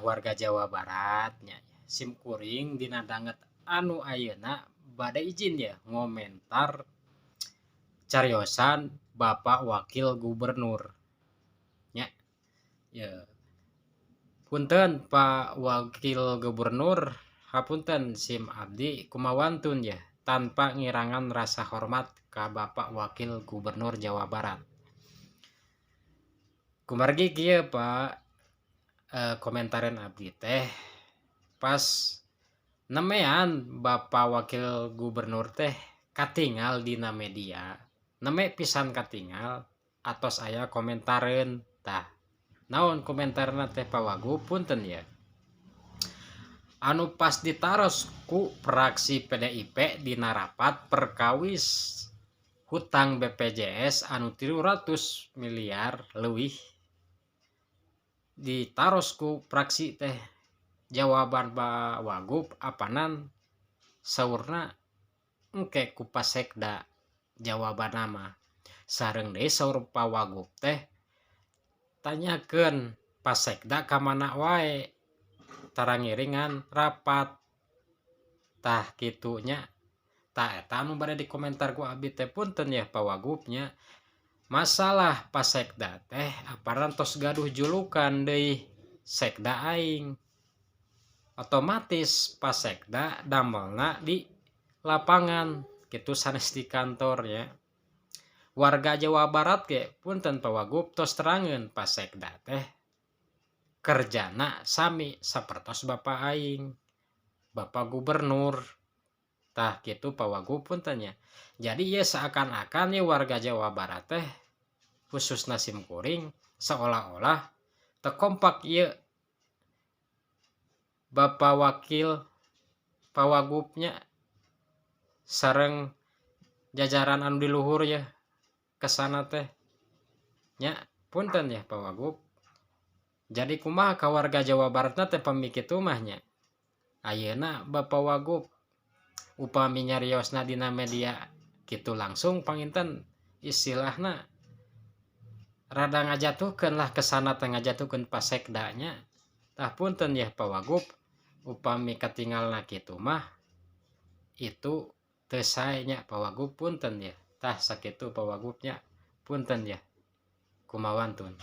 warga Jawa Baratnya simkuring dina danget anu ayeuna bade izin ya ngomentar cariosan Bapak Wakil Gubernur nya. Ya, punten Pak Wakil Gubernur, hapunten sim abdi kumawantun ya tanpa ngirangan rasa hormat ka Bapak Wakil Gubernur Jawa Barat. Kumargi kieu Pak, komentaren abdi teh pas nemean Bapak Wakil Gubernur teh katinggal dina media, neme pisan katinggal atos aya komentaren tah naon komentarna teh Pak Wagub punten ya, anu pas ditaros ku fraksi PDIP dina rapat perkawis hutang BPJS anu 300 miliar leuwih ditaros ku fraksi teh. Jawaban Pak Wagub apanan saurna engke ku Pasekda jawaban nama sareng deui saur Pak Wagub teh tanyakeun Pasekda ka mana wae tara ngiringan rapat tah kitunya. Tah eta anu bade dikomentar ku abdi teh punten ya Pak Wagubnya, masalah Pasekda teh aparan tos gaduh julukan deui sekda aing, otomatis Pasekda damelna di lapangan kitu sanes di kantornya. Warga Jawa Barat ge punten Pak Wagub tos terangeun Pasekda teh kerjana sami sapertos Bapak aing Bapak Gubernur tah kitu Pak Wagub punten nya. Jadi ya seakan-akan ya warga Jawa Barat teh khususna simkuring seolah-olah teu kompak ieu Bapak Wakil Pak Wagubnya sareng jajaran anu di luhur ya kesana teh nya punten ya Pak Wagub. Jadi kumaha ka warga Jawa Baratna teh pamikitu mah nya ayeuna Bapak Wagub upami nyariosna dina media kitu langsung panginten istilahna rada ngajatuhkeun lah kesana teh ngajatuhkeun Pasekda nya. Tah punten ya Pak Wagub upami katinggalna kitu mah itu teu sae nya Pak Wagub punten ya. Tah sakitu Pak Wagubnya punten ya kumawantun.